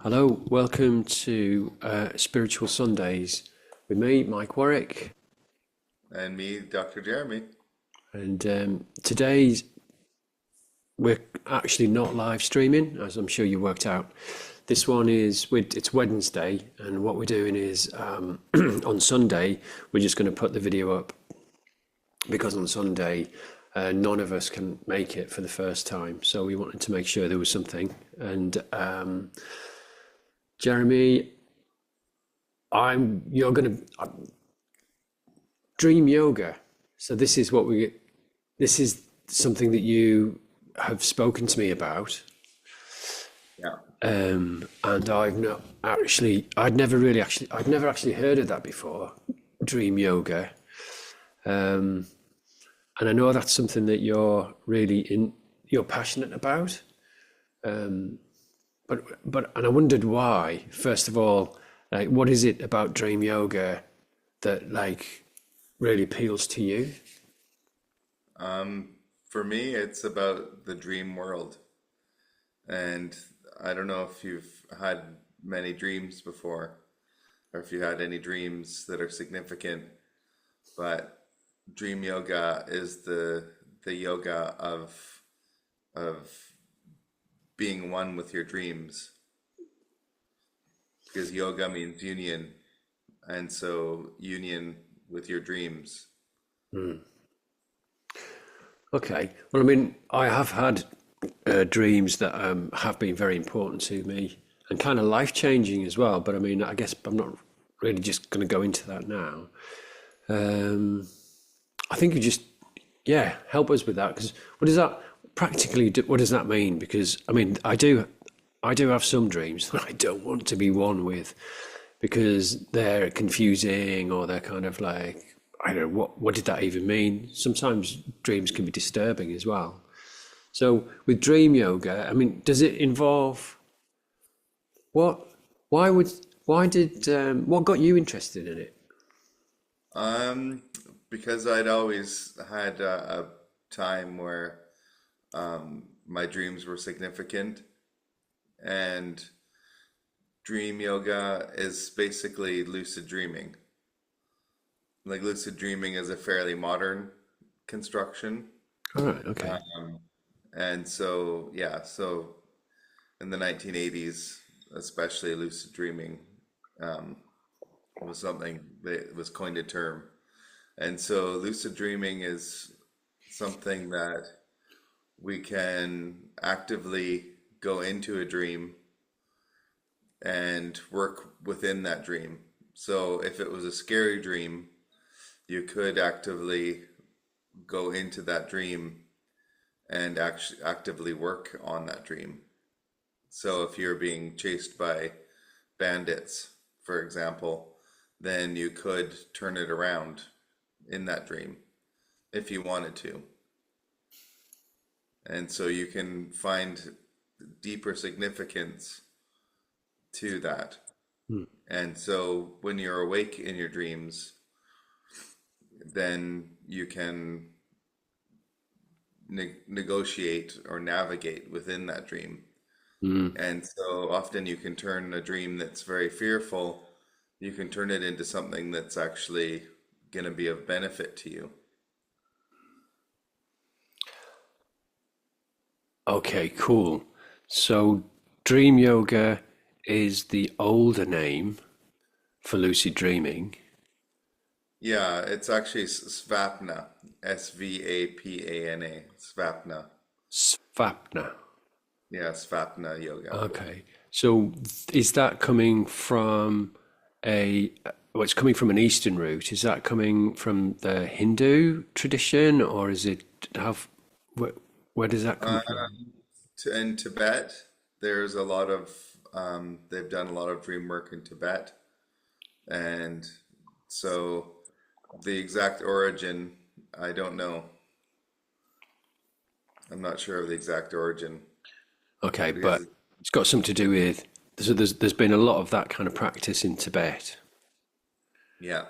Hello, welcome to Spiritual Sundays with me, Mike Warwick. And me, Dr. Jeremy. And today's we're actually not live streaming, as I'm sure you worked out. This one is it's Wednesday, and what we're doing is on Sunday we're just going to put the video up because on Sunday none of us can make it for the first time, so we wanted to make sure there was something. And Jeremy, you're going to dream yoga. So this is something that you have spoken to me about. Yeah. And I'd never actually heard of that before, dream yoga. And I know that's something that you're passionate about. And I wondered why, first of all, like, what is it about dream yoga that really appeals to you? For me, it's about the dream world. And I don't know if you've had many dreams before, or if you had any dreams that are significant, but dream yoga is the yoga of being one with your dreams. Because yoga means union, and so union with your dreams. Okay. Well, I mean, I have had dreams that have been very important to me and kind of life changing as well. But I mean, I guess I'm not really just going to go into that now. Um, I think you just, yeah, help us with that, because what does that practically do? What does that mean? Because I mean, I do have some dreams that I don't want to be one with because they're confusing or they're kind of like, I don't know, what did that even mean? Sometimes dreams can be disturbing as well. So with dream yoga, I mean, does it involve what? Why would? Why did? What got you interested in it? Um, because I'd always had a time where my dreams were significant, and dream yoga is basically lucid dreaming. Like lucid dreaming is a fairly modern construction. All right. Okay. And so, yeah, so in the 1980s, especially lucid dreaming um, was something that was coined a term. And so lucid dreaming is something that we can actively go into a dream and work within that dream. So if it was a scary dream, you could actively go into that dream and actually actively work on that dream. So if you're being chased by bandits, for example, then you could turn it around in that dream if you wanted to. And so you can find deeper significance to that. And so when you're awake in your dreams, then you can negotiate or navigate within that dream. And so often you can turn a dream that's very fearful, you can turn it into something that's actually going to be of benefit to you. Okay. Cool. So dream yoga is the older name for lucid dreaming. Yeah, it's actually Svapna, Svapana, Svapna. Svapna. Yeah, Svapna yoga. Okay. So is that coming from a, well, it's coming from an Eastern route. Is that coming from the Hindu tradition, or is it have where, where does that come Uh, from? in Tibet, there's a lot of, they've done a lot of dream work in Tibet. And so the exact origin, I don't know. I'm not sure of the exact origin Okay, but because, it's got something to do with, so there's been a lot of that kind of practice in Tibet, yeah,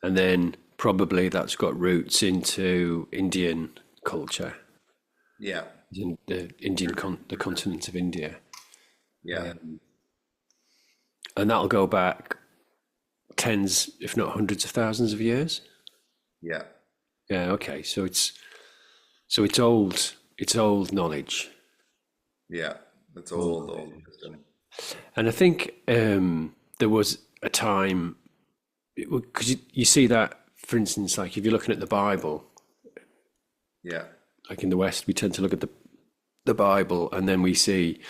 and then probably that's got roots into Indian culture, yeah, in the the continent of India. yeah. and that'll go back tens, if not hundreds of thousands of years. Yeah. Yeah, okay. So it's old. It's old knowledge. Yeah. It's Old old knowledge. wisdom. And I think there was a time because you see that, for instance, like if you're looking at the Bible, Yeah. like in the West, we tend to look at the Bible, and then we see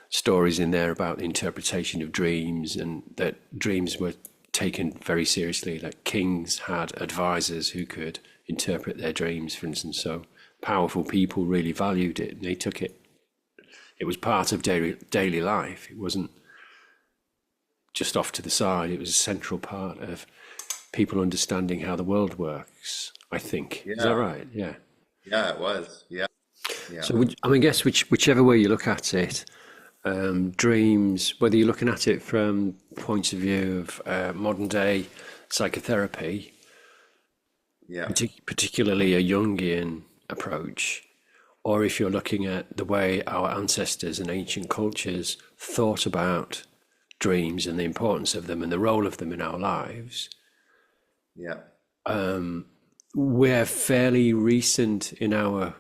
stories in there about the interpretation of dreams, and that dreams were taken very seriously. Like kings had advisors who could interpret their dreams, for instance. So powerful people really valued it, and they took it. It was part of daily life. It wasn't just off to the side. It was a central part of people understanding how the world works. I think is that Yeah. right? Yeah. Yeah, it was. Yeah. Yeah. So I mean, I guess whichever way you look at it, dreams, whether you're looking at it from points of view of modern day psychotherapy, Yeah. particularly a Jungian approach, or if you're looking at the way our ancestors and ancient cultures thought about dreams and the importance of them and the role of them in our lives, Yeah. we're fairly recent in our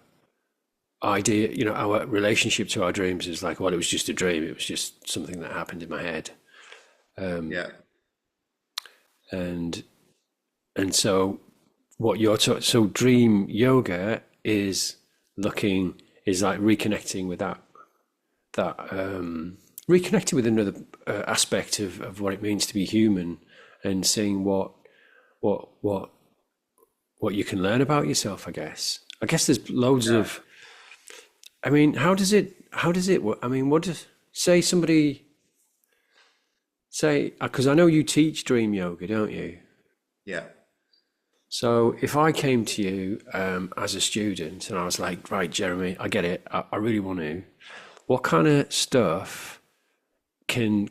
idea, our relationship to our dreams is like, well, it was just a dream. It was just something that happened in my head. Yeah. And so what you're talking, so dream yoga is like reconnecting with that reconnecting with another aspect of what it means to be human, and seeing what what you can learn about yourself. I guess there's loads Yeah. of, I mean, how does it work? I mean, what does, say somebody, say, because I know you teach dream yoga, don't you? Yeah. So if I came to you as a student and I was like, right, Jeremy, I get it. I really want to. What kind of stuff can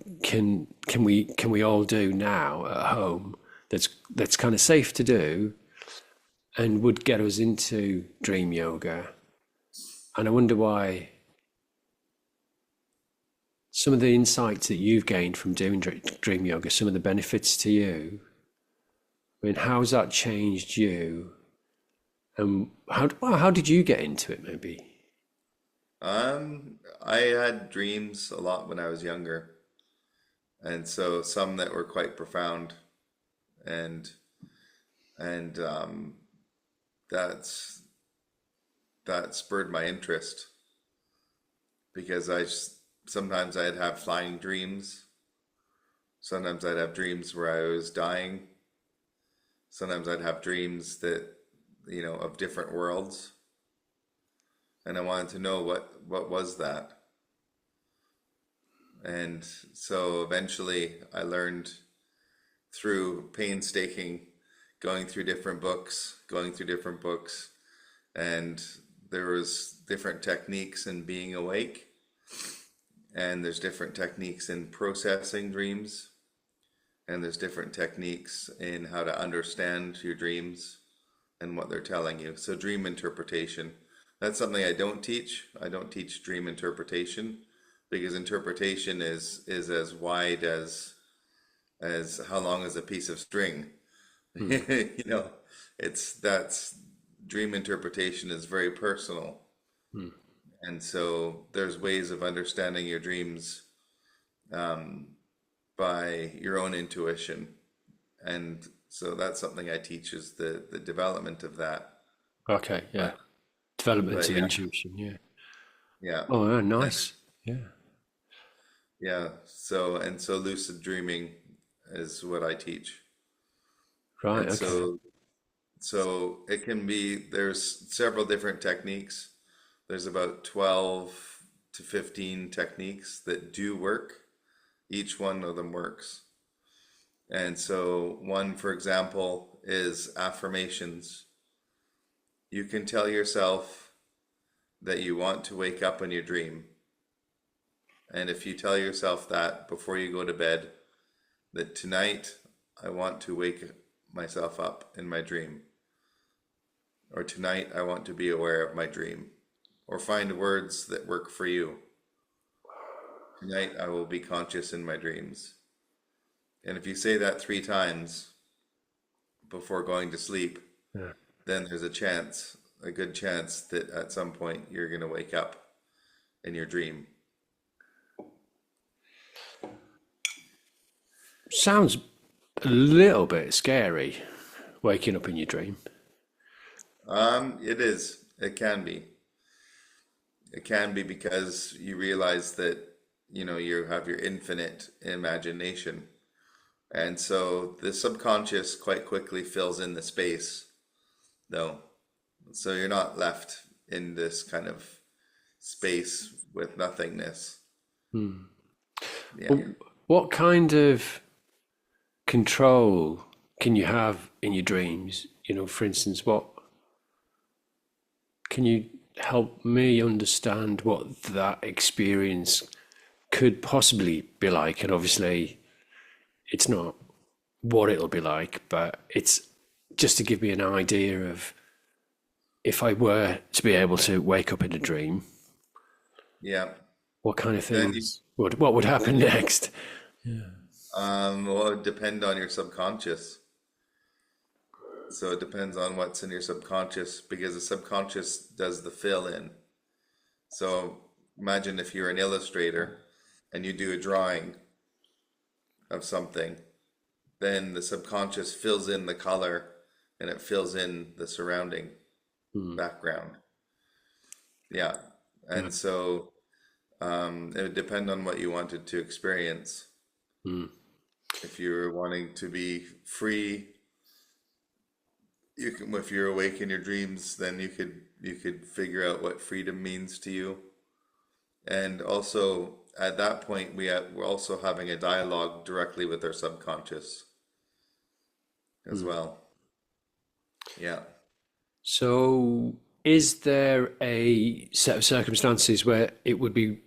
we all do now at home that's kind of safe to do and would get us into dream yoga? And I wonder why some of the insights that you've gained from doing dream yoga, some of the benefits to you. I mean, how's that changed you? And how did you get into it, maybe? I had dreams a lot when I was younger, and so some that were quite profound, and and that's that spurred my interest because sometimes I'd have flying dreams, sometimes I'd have dreams where I was dying, sometimes I'd have dreams that of different worlds, and I wanted to know what was that. And so eventually I learned through painstaking going through different books, and there was different techniques in being awake, and there's different techniques in processing dreams, and there's different techniques in how to understand your dreams and what they're telling you. So dream interpretation, that's something I don't teach. I don't teach dream interpretation because interpretation is as wide as how long is a piece of string. Hmm. You know, it's that's dream interpretation is very personal. Hmm. And so there's ways of understanding your dreams um, by your own intuition. And so that's something I teach is the development of that. Okay, yeah. But Development but of yeah, intuition, yeah. yeah. Oh, yeah, And nice. Yeah. yeah, so lucid dreaming is what I teach. Right, And okay. so it can be there's several different techniques. There's about 12 to 15 techniques that do work. Each one of them works. And so one, for example, is affirmations. You can tell yourself that you want to wake up in your dream. And if you tell yourself that before you go to bed, that tonight I want to wake myself up in my dream, or tonight I want to be aware of my dream, or find words that work for you. Tonight I will be conscious in my dreams. And if you say that 3 times before going to sleep, Yeah. then there's a good chance that at some point you're going to wake up in your dream. Sounds a little bit scary, waking up in your dream. It is. It can be. It can be because you realize that, you have your infinite imagination. And so the subconscious quite quickly fills in the space, though. So you're not left in this kind of space with nothingness. Yeah. What kind of control can you have in your dreams? For instance, what can you help me understand what that experience could possibly be like? And obviously, it's not what it'll be like, but it's just to give me an idea of if I were to be able to wake up in a dream, Yeah. what kind of Then you, things what would happen next? well, it would depend on your subconscious. So it depends on what's in your subconscious because the subconscious does the fill in. So imagine if you're an illustrator and you do a drawing of something, then the subconscious fills in the color and it fills in the surrounding background. Yeah. Yeah. And so it would depend on what you wanted to experience. If you're wanting to be free, you can, if you're awake in your dreams, then you could figure out what freedom means to you. And also at that point, we're also having a dialogue directly with our subconscious as well. Yeah. So, is there a set of circumstances where it would be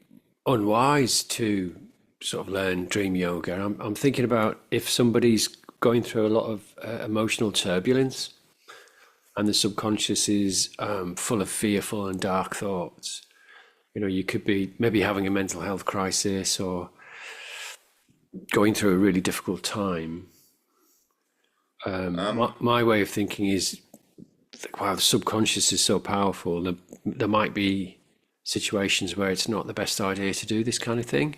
unwise to sort of learn dream yoga? I'm thinking about if somebody's going through a lot of emotional turbulence and the subconscious is full of fearful and dark thoughts. You could be maybe having a mental health crisis or going through a really difficult time. Um, My way of thinking is, wow, the subconscious is so powerful. There might be situations where it's not the best idea to do this kind of thing.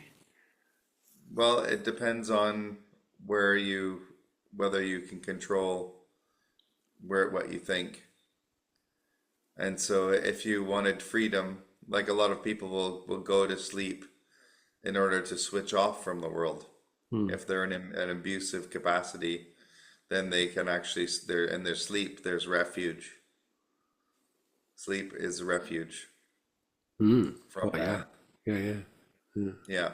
well, it depends on where you, whether you can control what you think. And so if you wanted freedom, like a lot of people will go to sleep in order to switch off from the world. If they're in an abusive capacity, then they can actually, they're in their sleep, there's refuge. Sleep is a refuge from Oh yeah, that. yeah, yeah. Yeah.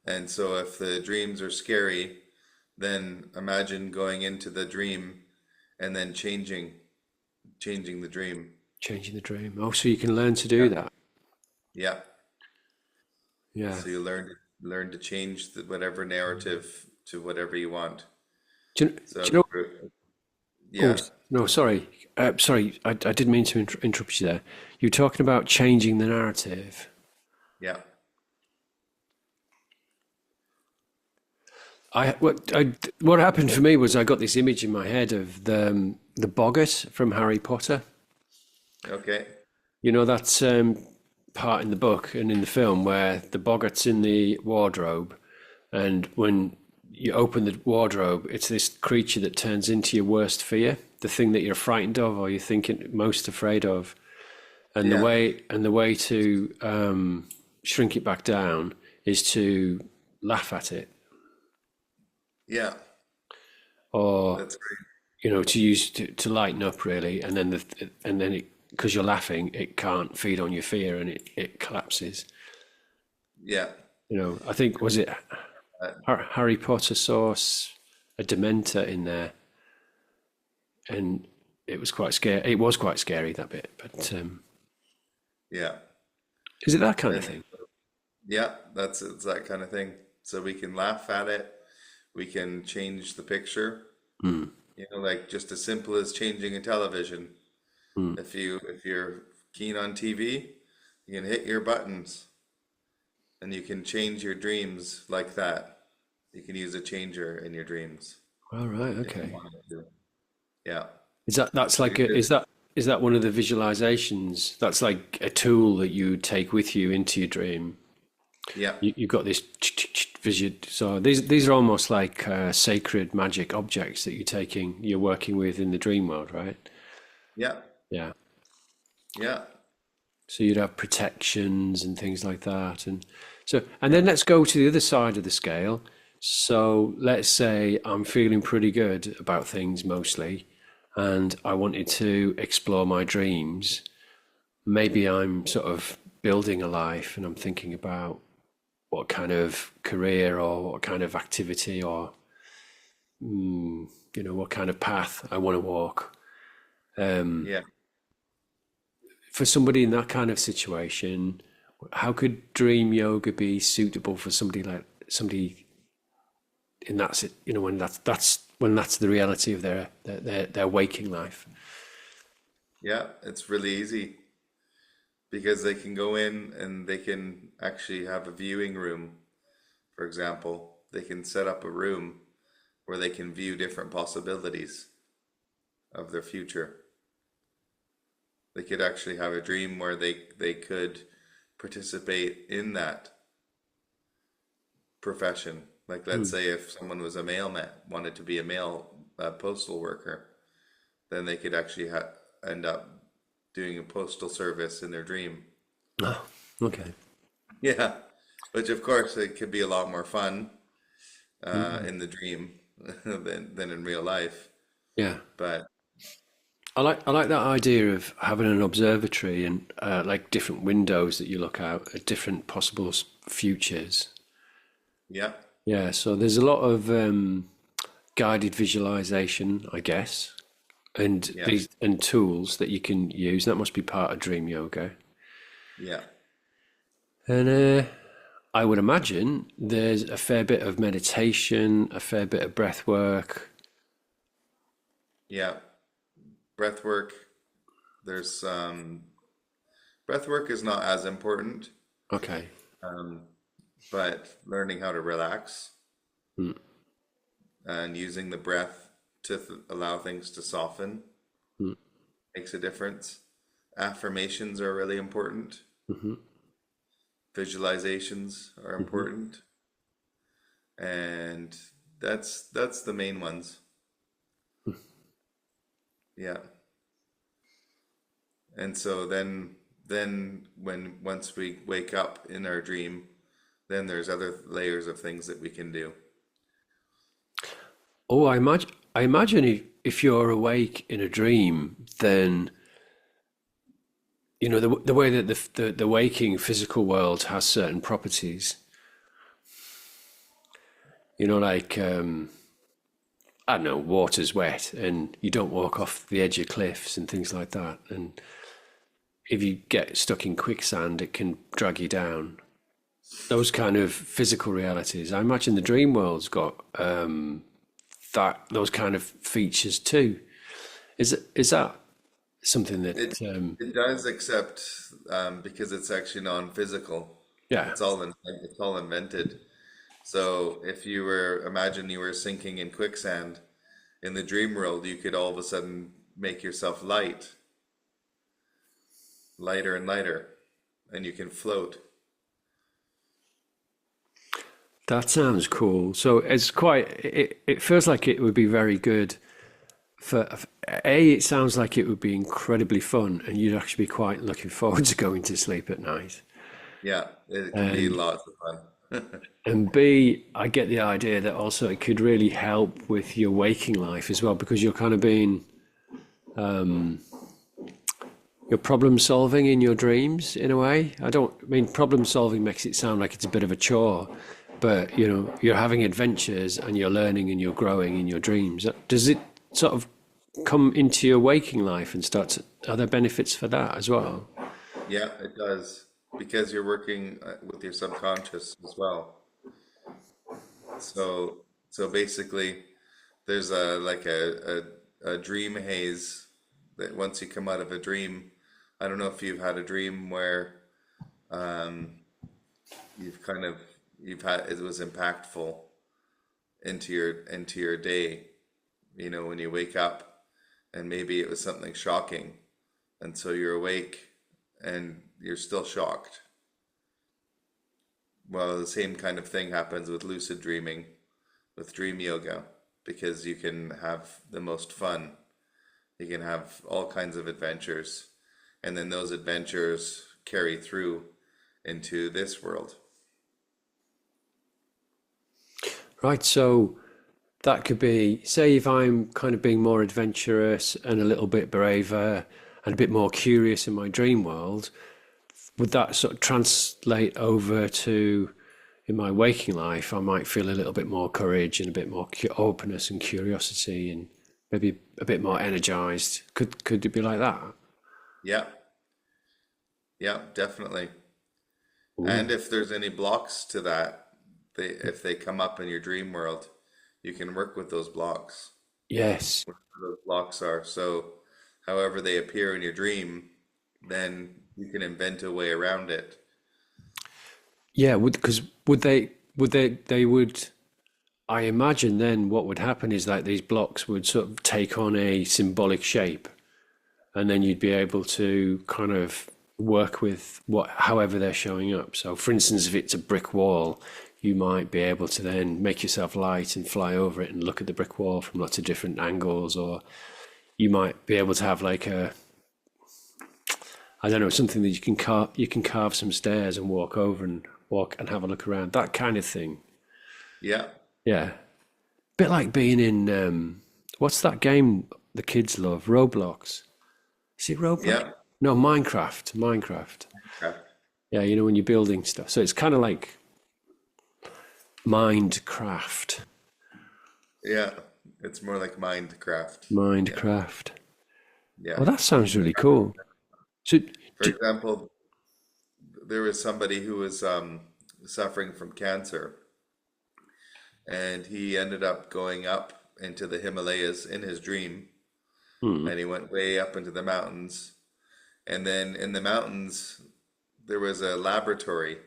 And so if the dreams are scary, then imagine going into the dream and then changing the dream. Changing the dream. Oh, so you can learn to do Yeah. that. Yeah. Yeah. So you learn to change whatever narrative to whatever you want. Do So you know? Oh, yeah, no, sorry. Sorry, I didn't mean to interrupt you there. You were talking about changing the narrative. yeah, What happened for me was I got this image in my head of the boggart from Harry Potter. okay, That part in the book and in the film where the boggart's in the wardrobe, and when you open the wardrobe, it's this creature that turns into your worst fear, the thing that you're frightened of or you're thinking most afraid of. And yeah, the way to shrink it back down is to laugh at it, yeah. or That's great. to use to lighten up really, and then because you're laughing, it can't feed on your fear and it collapses. Yeah, I think was it uh, Harry Potter saw a Dementor in there, and it was quite scary. It was quite scary that bit, but yeah, is it that kind of and thing? yeah. That's it's that kind of thing. So we can laugh at it. We can change the picture. Like just as simple as changing a television. If you're keen on TV, you can hit your buttons and you can change your dreams like that. You can use a changer in your dreams All right. if you Okay. wanted to. Yeah. That's So like you could, is that one of the visualizations? That's like a tool that you take with you into your dream. yeah, You've got this vision. So these are almost like sacred magic objects that you're working with in the dream world, right? yeah, Yeah. yeah, So you'd have protections and things like that, and yeah, then let's go to the other side of the scale. So let's say I'm feeling pretty good about things mostly, and I wanted to explore my dreams. Maybe I'm sort of building a life, and I'm thinking about what kind of career or what kind of activity or what kind of path I want to walk. yeah. For somebody in that kind of situation, how could dream yoga be suitable for somebody in when that's the reality of their waking life? Yeah, it's really easy because they can go in and they can actually have a viewing room, for example. They can set up a room where they can view different possibilities of their future. They could actually have a dream where they could participate in that profession. Like, let's Hmm. say if someone was a mailman, wanted to be a mail postal worker, then they could actually end up doing a postal service in their dream. Oh, okay. Yeah, which of course it could be a lot more fun Mm. in the dream than in real life. Yeah. But I like that idea of having an observatory and like different windows that you look out at different possible futures. yeah, Yeah, so there's a lot of guided visualization, I guess, and yeah, these and tools that you can use. That must be part of dream yoga. yeah, And I would imagine there's a fair bit of meditation, a fair bit of breath work. yeah. Breath work. There's breath work is not as important, Okay. um, but learning how to relax Mm, and using the breath to allow things to soften mm, makes a difference. Affirmations are really important. mhm, Visualizations are mhm. important, and that's the main ones. Yeah. And so then when once we wake up in our dream, then there's other layers of things that we can do. Oh, I imagine if you're awake in a dream, then the way that the waking physical world has certain properties. Like I don't know, water's wet, and you don't walk off the edge of cliffs and things like that. And if you get stuck in quicksand, it can drag you down. Those kind of physical realities. I imagine the dream world's got that those kind of features too. Is that something that It it does, except because it's actually non-physical. yeah. It's all invented. So if you were imagine you were sinking in quicksand in the dream world, you could all of a sudden make yourself lighter and lighter, and you can float. That sounds cool. So it feels like it would be very good for it sounds like it would be incredibly fun and you'd actually be quite looking forward to going to sleep at night. Yeah, it can be And lots of fun. and B, I get the idea that also it could really help with your waking life as well because you're kind of being you're problem solving in your dreams in a way. I mean problem solving makes it sound like it's a bit of a chore, but you're having adventures and you're learning and you're growing in your dreams. Does it sort of come into your waking life and are there benefits for that as well? Yeah, it does because you're working with your subconscious as well. So basically, there's a dream haze that once you come out of a dream, I don't know if you've had a dream where um, you've kind of you've had it was impactful, into your day, you know, when you wake up, and maybe it was something shocking, and so you're awake and you're still shocked. Well, the same kind of thing happens with lucid dreaming, with dream yoga, because you can have the most fun. You can have all kinds of adventures, and then those adventures carry through into this world. Right. So that could be, say, if I'm kind of being more adventurous and a little bit braver and a bit more curious in my dream world, would that sort of translate over to in my waking life? I might feel a little bit more courage and a bit more openness and curiosity and maybe a bit more energized. Could it be like that? Yeah, yeah, definitely. Ooh. And if there's any blocks to that, if they come up in your dream world, you can work with those blocks. Yes. Those blocks are. So, however they appear in your dream, then you can invent a way around it. Yeah. Because they would. I imagine then what would happen is that these blocks would sort of take on a symbolic shape, and then you'd be able to kind of work with what however they're showing up. So for instance, if it's a brick wall, you might be able to then make yourself light and fly over it and look at the brick wall from lots of different angles. Or you might be able to have like a, I don't know, something that you can carve some stairs and walk and have a look around, that kind of thing. Yeah, Yeah, bit like being in what's that game the kids love, Roblox. Is it Roblox? yeah. No, Minecraft. Okay. Yeah, you know, when you're building stuff. So it's kind of like Mindcraft. Yeah, it's more like Minecraft. Yeah, Minecraft. yeah. Oh, that sounds really cool. So, For do, example, there was somebody who was suffering from cancer, and he ended up going up into the Himalayas in his dream, hmm, and he went way up into the mountains. And then in the mountains, there was a laboratory,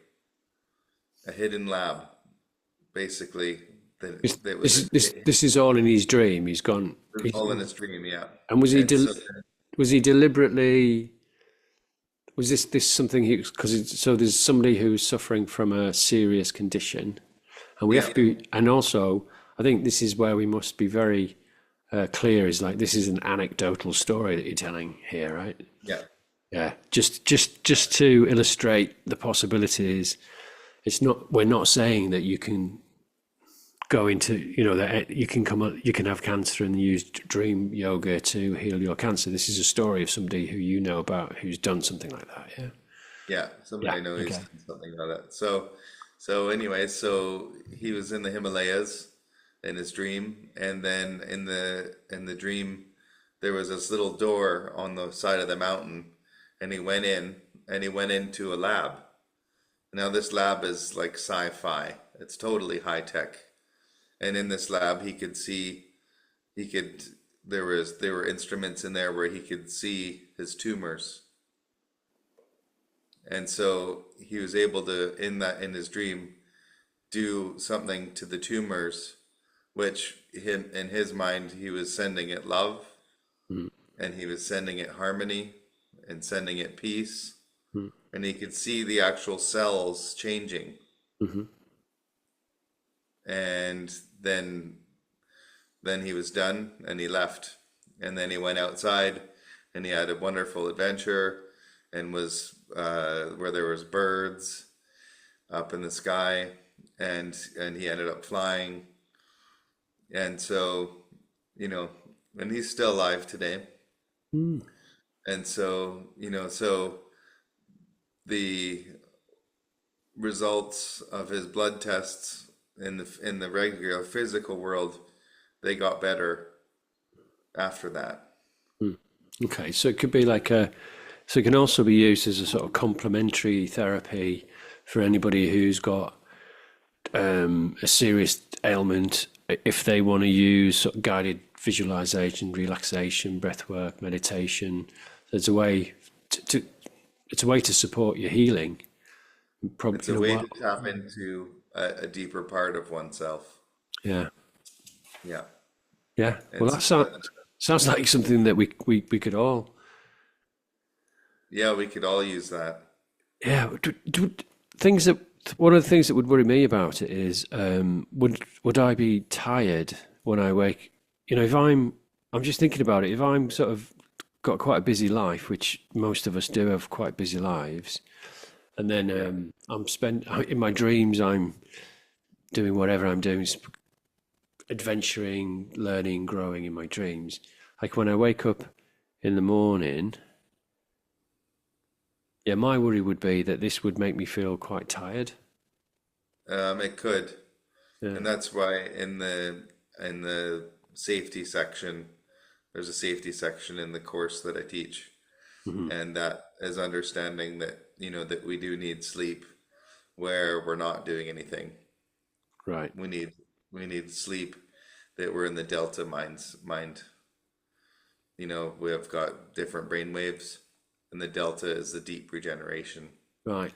a hidden lab, basically. this, That was this is this is all in his dream. He's gone. all in his dream, yeah. And And so, was he deliberately? Was this something he? Because so there's somebody who's suffering from a serious condition, and we have yeah, to be. And also, I think this is where we must be very clear. Is like this is an anecdotal story that you're telling here, right? yeah, Yeah, just to illustrate the possibilities. It's not. We're not saying that you can go into, that you can have cancer and use dream yoga to heal your cancer. This is a story of somebody who you know about who's done something like that. Yeah. yeah. Somebody Yeah. I know who's Okay. done something about it. So anyway, so he was in the Himalayas in his dream, and then in the dream, there was this little door on the side of the mountain, and he went in, and he went into a lab. Now this lab is like sci-fi. It's totally high tech. And in this lab, he could there were instruments in there where he could see his tumors. And so he was able to in his dream do something to the tumors, which him in his mind he was sending it love, Mm, and he was sending it harmony, and sending it peace, mm, and he could see the actual cells changing. mhm. And then he was done, and he left, and then he went outside, and he had a wonderful adventure, and was where there was birds up in the sky, and he ended up flying. And so, you know, and he's still alive today. Mm. And so, so the results of his blood tests in the regular physical world, they got better after that. Okay, so it could be like a, so it can also be used as a sort of complementary therapy for anybody who's got a serious ailment. If they want to use sort of guided visualization, relaxation, breath work, meditation, there's a way to it's a way to support your healing. It's Probably, a way to tap into a deeper part of oneself. yeah. Yeah. Yeah. Well, It's that sounds like something that we could all. yeah, we could all use that. Yeah. Things that one of the things that would worry me about it is would I be tired when I wake? You know, if I'm just thinking about it. If I'm sort of got quite a busy life, which most of us do have quite busy lives, and then Yeah. I'm spent in my dreams. I'm doing whatever I'm doing, adventuring, learning, growing in my dreams. Like when I wake up in the morning, yeah, my worry would be that this would make me feel quite tired. It could. Yeah. And that's why in the safety section, there's a safety section in the course that I teach. Hmm. And that is understanding that, that we do need sleep where we're not doing anything. Right. We need we need sleep that we're in the delta mind. We have got different brain waves, and the delta is the deep regeneration. Right.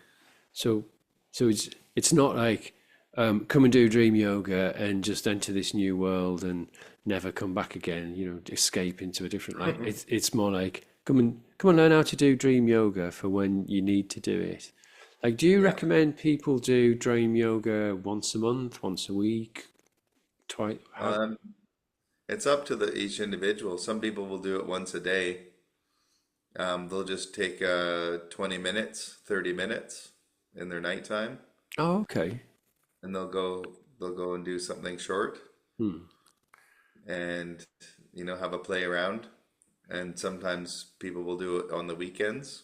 So, so it's not like come and do dream yoga and just enter this new world and never come back again. You know, escape into a different life. It's more like come and learn how to do dream yoga for when you need to do it. Like, do you Yeah. recommend people do dream yoga once a month, once a week, twice? How? Um, it's up to each individual. Some people will do it once a day. They'll just take 20 minutes, 30 minutes in their nighttime, Oh, okay. and they'll go and do something short Hmm. and have a play around. And sometimes people will do it on the weekends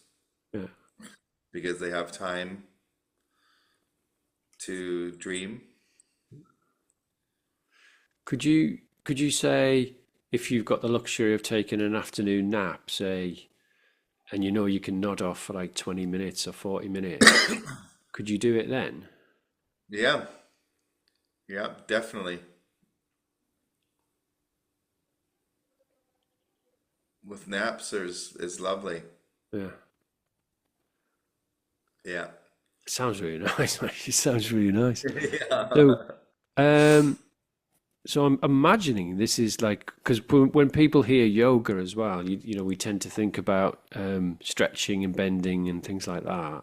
Yeah. because they have time to dream. Could you say if you've got the luxury of taking an afternoon nap, say, and you know you can nod off for like 20 minutes or 40 minutes, could you do it then? Yeah, yeah, definitely. With naps, is lovely. Yeah. Yeah. It sounds really nice. It sounds really nice. So, Yeah. um, so I'm imagining this is like because when people hear yoga as well, you know, we tend to think about stretching and bending and things like that.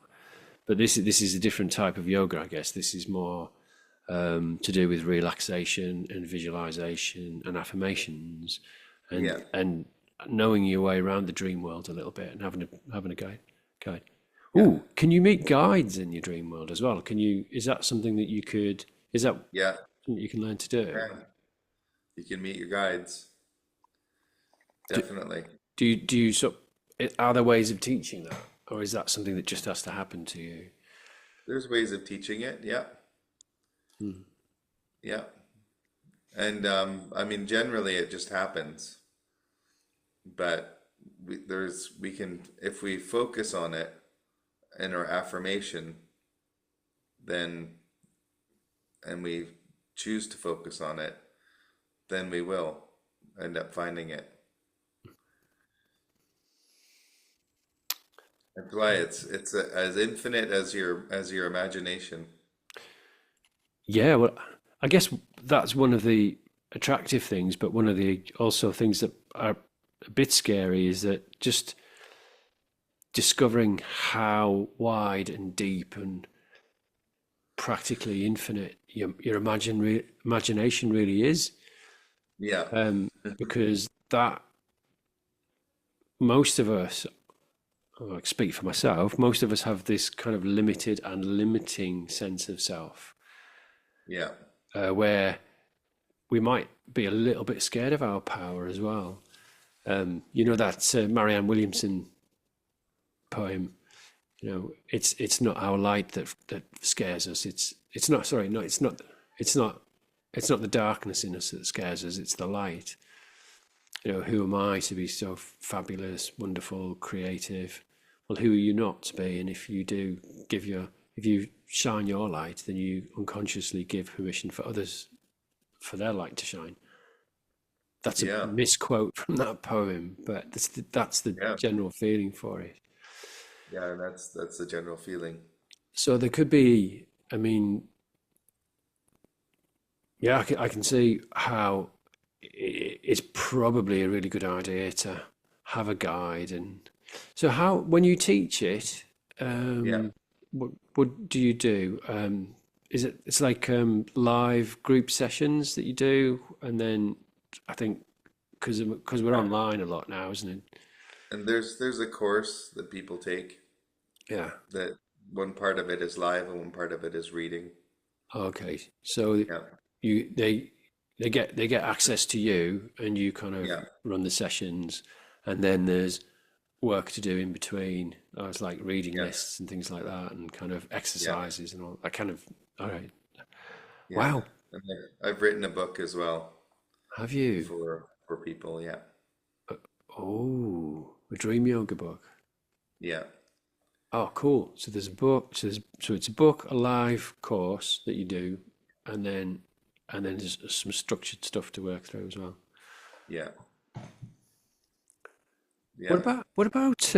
But this is a different type of yoga, I guess. This is more to do with relaxation and visualization and affirmations Yeah. and knowing your way around the dream world a little bit and having a guide. Yeah. Oh, can you meet guides in your dream world as well? Can you? Is that something that you could? Is that Yeah. something you can learn to do? Yeah. You can meet your guides. Do, Definitely. do you so? Are there ways of teaching that, or is that something that just has to happen to you? There's ways of teaching it. Yeah. Hmm. Yeah. And I mean, generally it just happens. But we can, if we focus on it in our affirmation, then, and we choose to focus on it, then we will end up finding it. That's why it's as infinite as your imagination. Yeah, well, I guess that's one of the attractive things, but one of the also things that are a bit scary is that just discovering how wide and deep and practically infinite your imagination really is. Yeah. Because that most of us, I speak for myself, most of us have this kind of limited and limiting sense of self, Yeah. where we might be a little bit scared of our power as well. You know that Marianne Williamson poem. You know, it's not our light that scares us. It's not. Sorry, no, it's not. It's not. It's not the darkness in us that scares us. It's the light. You know, who am I to be so fabulous, wonderful, creative? Well, who are you not to be? And if you do if you shine your light, then you unconsciously give permission for others for their light to shine. That's a Yeah. misquote from that poem, but that's the Yeah. general feeling for it. Yeah. And that's the general feeling. So there could be, I mean, yeah, I can see how. it's probably a really good idea to have a guide. And so, how when you teach it, Yeah. what do you do? Is it it's like live group sessions that you do, and then I think because we're Yeah. online a lot now, isn't it? And there's a course that people take Yeah. that one part of it is live and one part of it is reading. Okay. So Yeah. you they get access to you, and you kind of Yeah. run the sessions, and then there's work to do in between. I was like reading Yes. lists and things like that, and kind of Yeah. exercises and all that kind of. All right. Yeah. Wow. And I've written a book as well Have you? for people. Yeah. Oh, a dream yoga book. Yeah. Oh, cool. So there's a book. So it's a book, a live course that you do, and then there's some structured stuff to work through as well. Yeah. What Yeah. about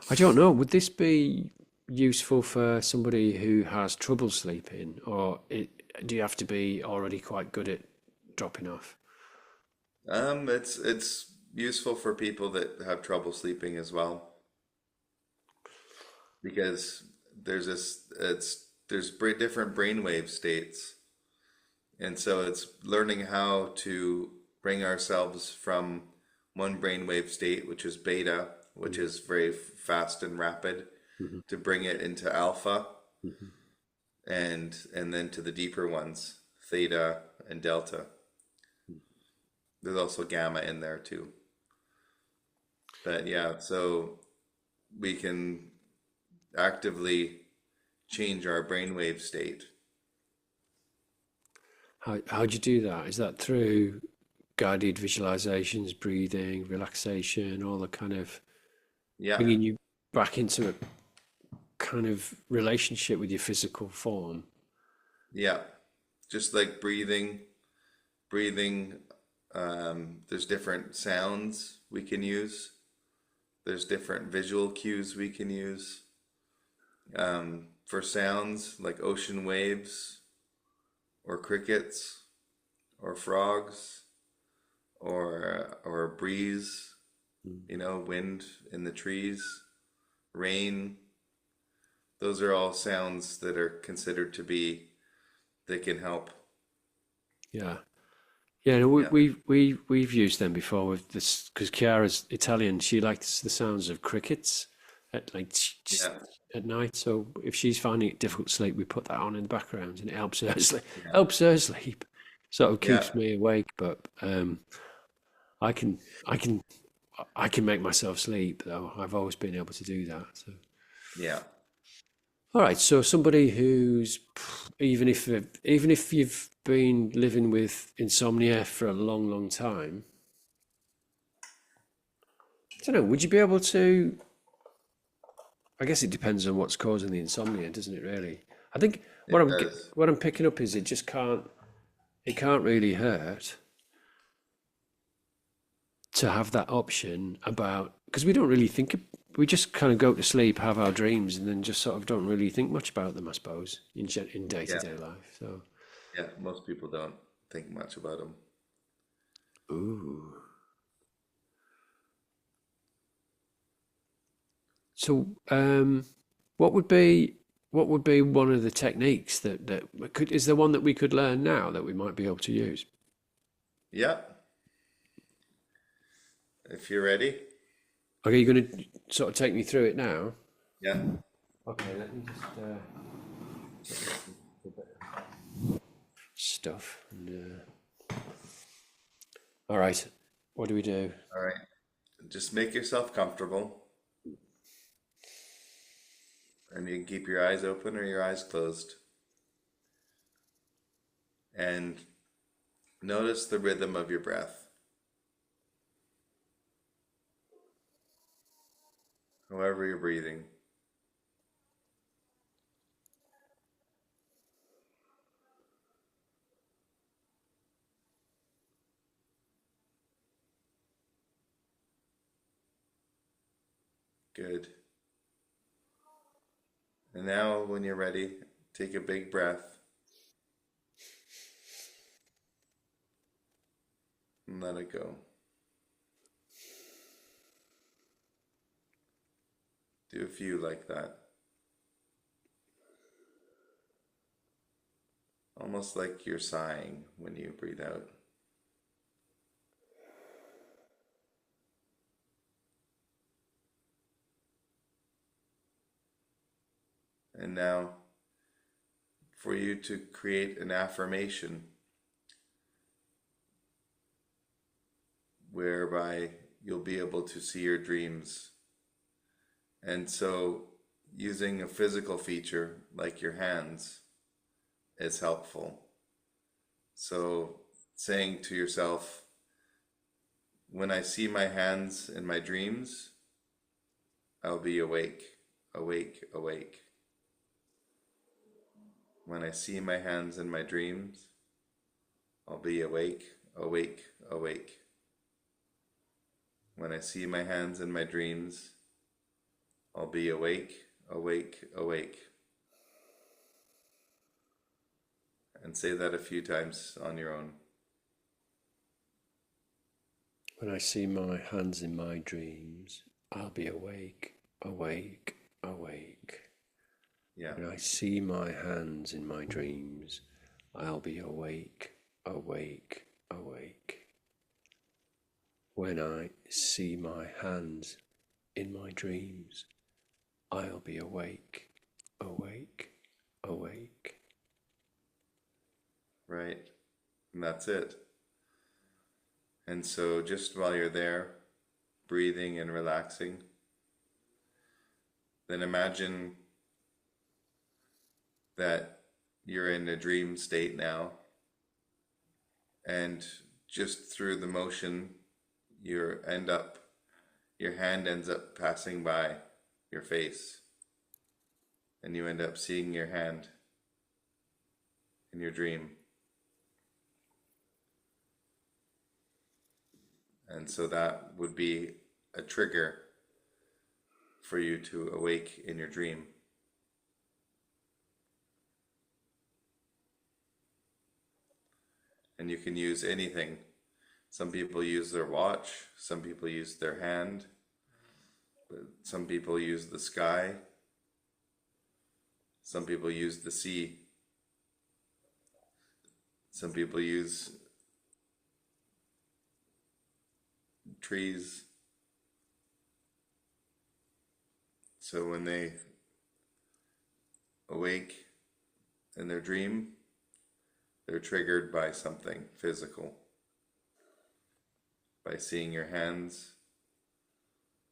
I don't know. Would this be useful for somebody who has trouble sleeping, or do you have to be already quite good at dropping off? It's useful for people that have trouble sleeping as well because there's different brainwave states, and so it's learning how to bring ourselves from one brainwave state, which is beta, which is very fast and rapid, Mm-hmm. to bring it into alpha, Hmm. and then to the deeper ones, theta and delta. There's also gamma in there too. But yeah, so we can actively change our brainwave state. How do you do that? Is that through guided visualizations, breathing, relaxation, all the kind of Yeah, bringing you back into a kind of relationship with your physical form? yeah. Just like breathing, there's different sounds we can use. There's different visual cues we can use. For sounds like ocean waves or crickets or frogs or a breeze, wind in the trees, rain. Those are all sounds that are considered to be that can help. Yeah. Yeah, no, Yeah. we've used them before with this because Chiara's Italian. She likes the sounds of crickets at like just Yeah. at night. So if she's finding it difficult to sleep, we put that on in the background, and it helps her sleep. Yeah. Helps her sleep. Sort of Yeah. keeps me awake, but I can I can I can make myself sleep though. I've always been able to do that. So Yeah. all right. So somebody who's even if you've been living with insomnia for a long, long time. I don't know. Would you be able to? I guess it depends on what's causing the insomnia, doesn't it? Really. I think It does. what I'm picking up is it just can't. It can't really hurt to have that option about because we don't really think. We just kind of go to sleep, have our dreams, and then just sort of don't really think much about them. I suppose in day to Yeah. day life. So, Yeah. Most people don't think much about them. ooh. So, what would be one of the techniques that could is there one that we could learn now that we might be able to use? Yeah. If you're ready. Okay, you're going to sort of take me through it now. Yeah. Okay, let me just stuff. And, all right, what do we do? All right. Just make yourself comfortable, and you can keep your eyes open or your eyes closed. And notice the rhythm of your breath, however you're breathing. Good. And now, when you're ready, take a big breath and let it go. Do a few like that. Almost like you're sighing when you breathe out. And now, for you to create an affirmation whereby you'll be able to see your dreams. And so, using a physical feature like your hands is helpful. So, saying to yourself, when I see my hands in my dreams, I'll be awake, awake, awake. When I see my hands in my dreams, I'll be awake, awake, awake. When I see my hands in my dreams, I'll be awake, awake, awake. And say that a few times on your own. When I see my hands in my dreams, I'll be awake, awake, awake. Yeah. When I see my hands in my dreams, I'll be awake, awake, awake. When I see my hands in my dreams, I'll be awake, awake, awake. Right. And that's it. And so just while you're there, breathing and relaxing, then imagine that you're in a dream state now, and just through the motion, your hand ends up passing by your face, and you end up seeing your hand in your dream. And so that would be a trigger for you to awake in your dream. And you can use anything. Some people use their watch, some people use their hand, but some people use the sky, some people use the sea, some people use trees. So when they awake in their dream, they're triggered by something physical. By seeing your hands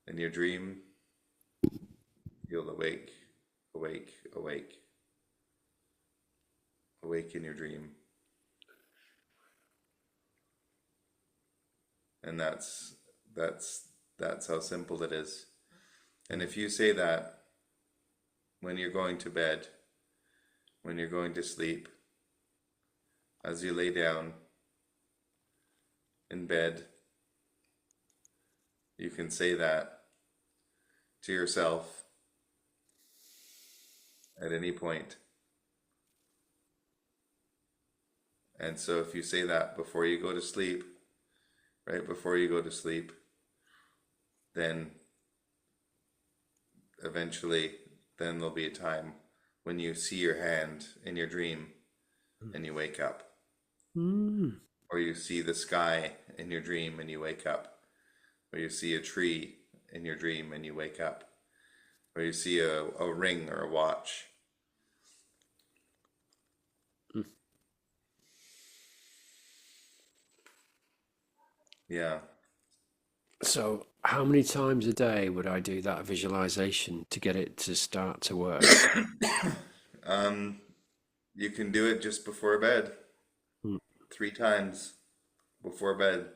in your dream, you'll awake, awake, awake. Awake in your dream. And that's how simple it is. And if you say that when you're going to bed, when you're going to sleep, as you lay down in bed, you can say that to yourself at any point. And so if you say that before you go to sleep, right before you go to sleep, then eventually then there'll be a time when you see your hand in your dream and you wake up. Or you see the sky in your dream and you wake up. Or you see a tree in your dream and you wake up. Or you see a ring or a watch. Yeah. So how many times a day would I do that visualization to get it to start to work? You can do it just before bed. 3 times before bed.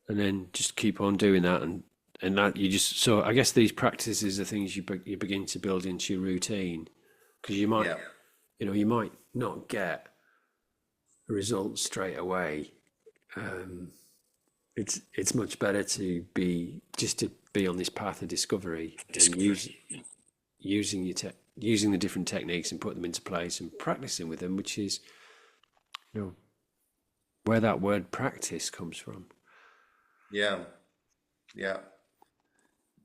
And then just keep on doing that, and that you just, so I guess these practices are things you begin to build into your routine, because you might, Yeah. you might not get results straight away. It's much better to be on this path of discovery and using the different techniques and put them into place and practicing with them, which is, you know, where that word practice comes from. Yeah. Yeah.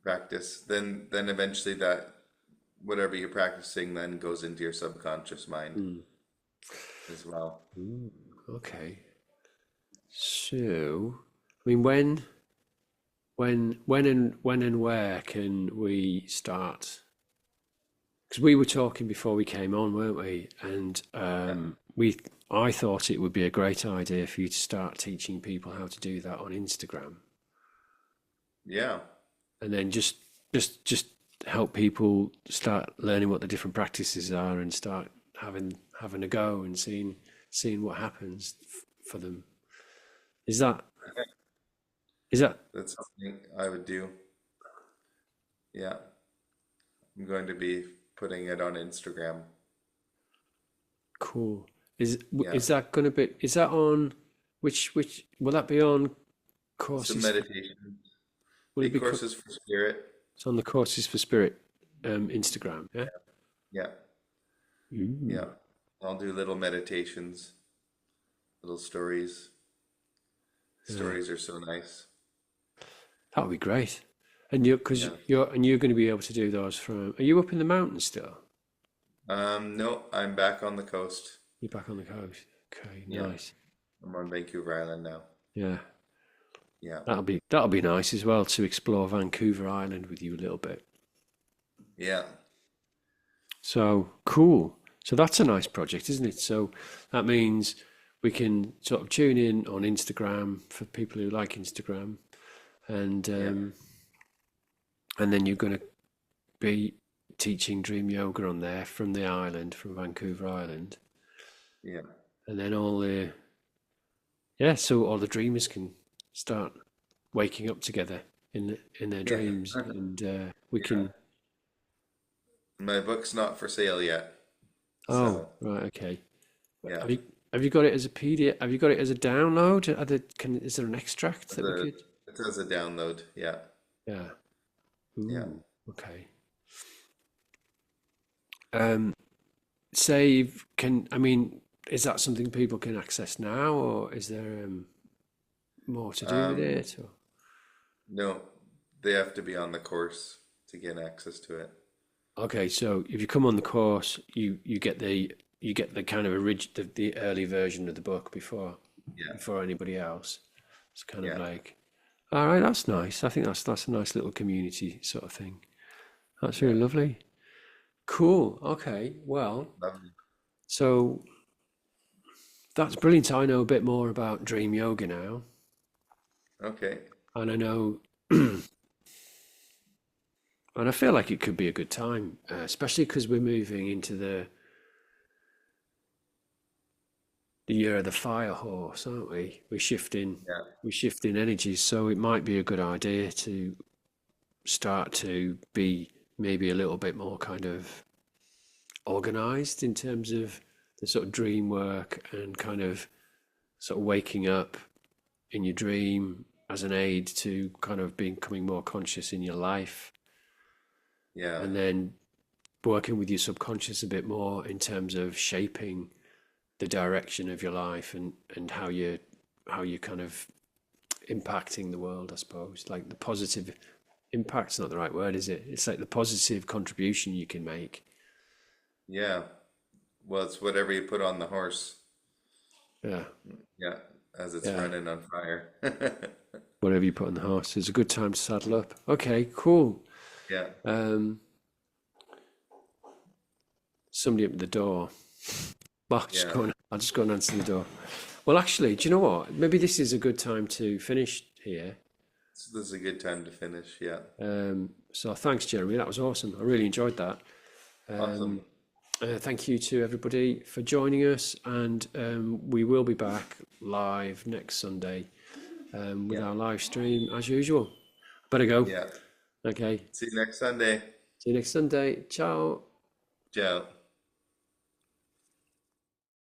Practice. Then eventually that whatever you're practicing then goes into your subconscious mind Mm. as well. Mm, okay. So, I mean, when and where can we start? Because we were talking before we came on, weren't we? And Yeah. I thought it would be a great idea for you to start teaching people how to do that on Instagram, Yeah. and then just help people start learning what the different practices are and start having a go and seeing what happens for them. Is that is that That's something I would do. Yeah. I'm going to be putting it on Instagram. cool? Yeah. Is that going to be? Is that on? Which will that be on Some courses? meditation. Will The it be? courses for spirit. It's on the Courses for Spirit Instagram. Yeah. Yeah. Yeah. Mm. I'll do little meditations, little stories. Yeah. Stories are so nice. That would be great. And because Yeah. you're going to be able to do those from. Are you up in the mountains still? No, I'm back on the coast. You're back on the coast. Okay, Yeah. nice. I'm on Vancouver Island now. Yeah, Yeah. that'll be nice as well to explore Vancouver Island with you a little bit. Yeah. So cool. So that's a nice project, isn't it? So that means we can sort of tune in on Instagram for people who like Instagram, and Yeah. um, and then you're going to be teaching dream yoga on there from the island, from Vancouver Island, Yeah. and then so all the dreamers can start waking up together in their Yeah. dreams, and we Yeah. can. My book's not for sale yet. Oh, So, right, okay. yeah. Have you have you got it as a PDF? Have you got it as a download? Is there an extract that we The could? it says a download. Yeah. Yeah. Yeah. Ooh, okay. Um, Save can I mean, is that something people can access now, or is there more to do with Um, it? Or no, they have to be on the course to get access to it. okay, so if you come on the course, you get the kind of the early version of the book Yeah. before anybody else. It's kind of Yeah. like, all right, that's nice. I think that's a nice little community sort of thing. That's Yeah. really lovely. Cool. Okay. Well, Lovely. so that's brilliant. I know a bit more about Dream Yoga now, Okay. and I know, and I feel like it could be a good time, especially because we're moving into the year of the fire horse, aren't we? Yeah. we're shifting energies, so it might be a good idea to start to be maybe a little bit more kind of organized in terms of the sort of dream work and kind of sort of waking up in your dream as an aid to kind of becoming more conscious in your life, Yeah. and then working with your subconscious a bit more in terms of shaping the direction of your life and how you kind of impacting the world, I suppose. Like the positive impact's not the right word, is it? It's like the positive contribution you can make. Yeah. Well, it's whatever you put on the horse. Yeah, Yeah. As it's yeah. running on fire. Whatever you put on the horse, it's a good time to saddle up. Okay, cool. Yeah. Um, Somebody up at the door. Well, Yeah. I'll just go and answer the door. Well, actually, do you know what? Maybe this is a good time to finish here. So this is a good time to finish. Yeah. So thanks, Jeremy. That was awesome. I really enjoyed that. Awesome. Thank you to everybody for joining us, and we will be back live next Sunday with Yeah. our live stream as usual. Better go. Yeah. Okay. See you next Sunday. See you next Sunday. Ciao. Ciao.